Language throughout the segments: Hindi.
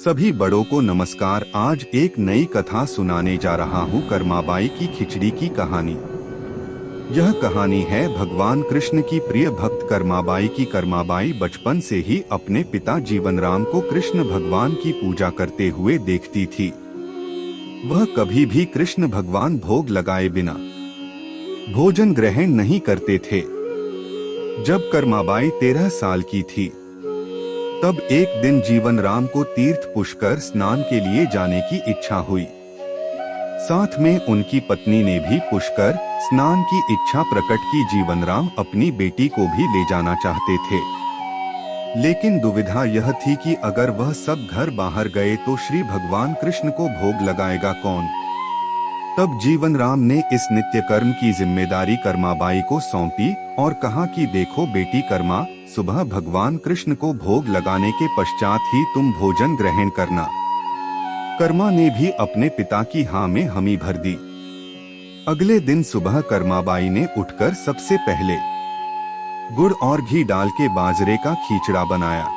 सभी बड़ों को नमस्कार। आज एक नई कथा सुनाने जा रहा हूँ, कर्माबाई की खिचड़ी की कहानी। यह कहानी है भगवान कृष्ण की प्रिय भक्त कर्माबाई की। कर्माबाई बचपन से ही अपने पिता जीवनराम को कृष्ण भगवान की पूजा करते हुए देखती थी। वह कभी भी कृष्ण भगवान भोग लगाए बिना भोजन ग्रहण नहीं करते थे। जब कर्माबाई 13 साल की थी, तब एक दिन जीवनराम को तीर्थ पुष्कर स्नान के लिए जाने की इच्छा हुई। साथ में उनकी पत्नी ने भी पुष्कर स्नान की इच्छा प्रकट की। जीवनराम अपनी बेटी को भी ले जाना चाहते थे, लेकिन दुविधा यह थी कि अगर वह सब घर बाहर गए तो श्री भगवान कृष्ण को भोग लगाएगा कौन। तब जीवनराम ने इस नित्य कर्म की जिम्मेदारी कर्माबाई को सौंपी और कहा कि देखो बेटी कर्मा, सुबह भगवान कृष्ण को भोग लगाने के पश्चात ही तुम भोजन ग्रहण करना। कर्मा ने भी अपने पिता की हाँ में हामी भर दी। अगले दिन सुबह कर्माबाई ने उठकर सबसे पहले गुड़ और घी डाल के बाजरे का खीचड़ा बनाया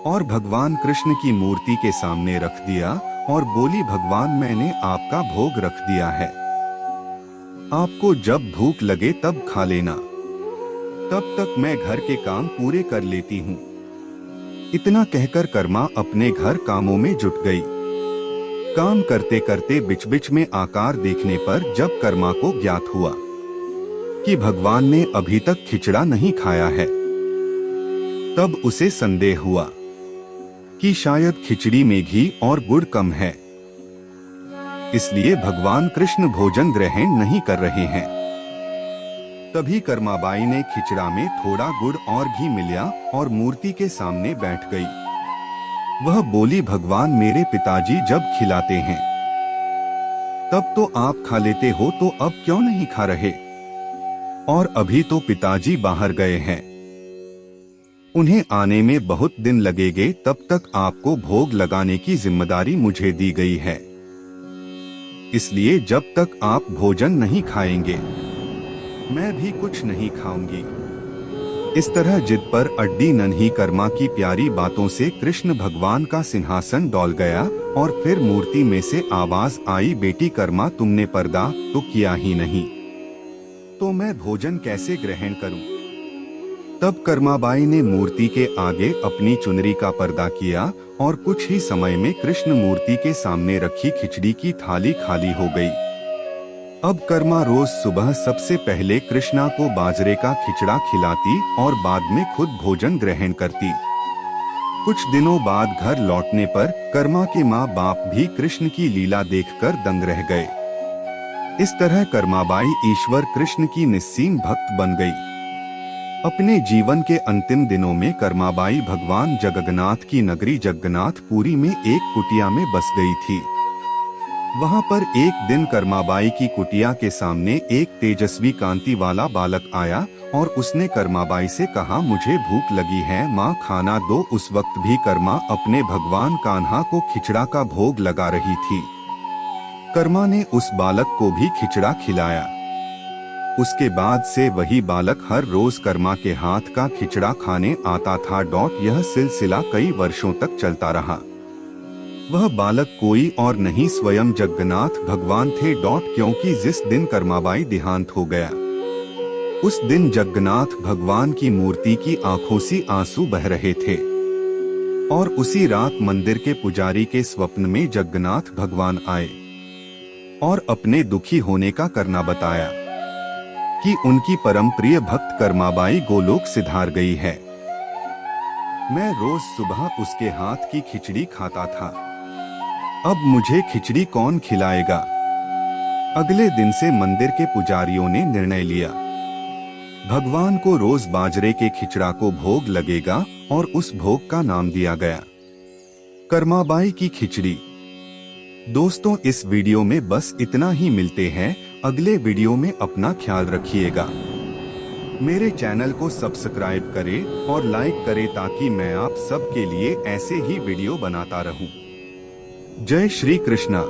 और भगवान कृष्ण की मूर्ति के सामने रख दिया और बोली, भगवान मैंने आपका भोग रख दिया है, आपको जब भूख लगे तब खा लेना, तब तक मैं घर के काम पूरे कर लेती हूँ। इतना कहकर कर्मा अपने घर कामों में जुट गई। काम करते करते बिच बिच में आकार देखने पर जब कर्मा को ज्ञात हुआ कि भगवान ने अभी तक खिचड़ा नहीं खाया है, तब उसे संदेह हुआ कि शायद खिचड़ी में घी और गुड़ कम है, इसलिए भगवान कृष्ण भोजन ग्रहण नहीं कर रहे हैं। तभी कर्माबाई ने खिचड़ा में थोड़ा गुड़ और घी मिलाया और मूर्ति के सामने बैठ गई। वह बोली, भगवान मेरे पिताजी जब खिलाते हैं तब तो आप खा लेते हो, तो अब क्यों नहीं खा रहे? और अभी तो पिताजी बाहर गए हैं, उन्हें आने में बहुत दिन लगेंगे, तब तक आपको भोग लगाने की जिम्मेदारी मुझे दी गई है, इसलिए जब तक आप भोजन नहीं खाएंगे मैं भी कुछ नहीं खाऊंगी। इस तरह जिद पर अड्डी नन्ही कर्मा की प्यारी बातों से कृष्ण भगवान का सिंहासन डोल गया और फिर मूर्ति में से आवाज आई, बेटी कर्मा तुमने पर्दा तो किया ही नहीं, तो मैं भोजन कैसे ग्रहण करूं? तब कर्माबाई ने मूर्ति के आगे अपनी चुनरी का पर्दा किया और कुछ ही समय में कृष्ण मूर्ति के सामने रखी खिचड़ी की थाली खाली हो गई। अब कर्मा रोज सुबह सबसे पहले कृष्णा को बाजरे का खिचड़ा खिलाती और बाद में खुद भोजन ग्रहण करती। कुछ दिनों बाद घर लौटने पर कर्मा के माँ बाप भी कृष्ण की लीला देखकर दंग रह गए। इस तरह कर्माबाई ईश्वर कृष्ण की निस्सीम भक्त बन गई। अपने जीवन के अंतिम दिनों में कर्माबाई भगवान जगन्नाथ की नगरी जगन्नाथपुरी में एक कुटिया में बस गई थी। वहां पर एक दिन कर्माबाई की कुटिया के सामने एक तेजस्वी कांति वाला बालक आया और उसने कर्माबाई से कहा, मुझे भूख लगी है माँ, खाना दो। उस वक्त भी कर्मा अपने भगवान कान्हा को खिचड़ा का भोग लगा रही थी। कर्मा ने उस बालक को भी खिचड़ा खिलाया। उसके बाद से वही बालक हर रोज कर्मा के हाथ का खिचड़ा खाने आता था। यह सिलसिला कई वर्षों तक चलता रहा। वह बालक कोई और नहीं स्वयं जगन्नाथ भगवान थे। क्योंकि जिस दिन कर्माबाई देहांत हो गया, उस दिन जगन्नाथ भगवान की मूर्ति की आंखों से आंसू बह रहे थे और उसी रात मंदिर के पुजारी के स्वप्न में जगन्नाथ भगवान आए और अपने दुखी होने का करना बताया कि उनकी परम प्रिय भक्त कर्माबाई गोलोक सिधार गई है। मैं रोज सुबह उसके हाथ की खिचड़ी खाता था, अब मुझे खिचड़ी कौन खिलाएगा? अगले दिन से मंदिर के पुजारियों ने निर्णय लिया, भगवान को रोज बाजरे के खिचड़ा को भोग लगेगा और उस भोग का नाम दिया गया कर्माबाई की खिचड़ी। दोस्तों, इस वीडियो में बस इतना ही। मिलते हैं अगले वीडियो में। अपना ख्याल रखिएगा। मेरे चैनल को सब्सक्राइब करें और लाइक करें ताकि मैं आप सबके लिए ऐसे ही वीडियो बनाता रहूं। जय श्री कृष्णा।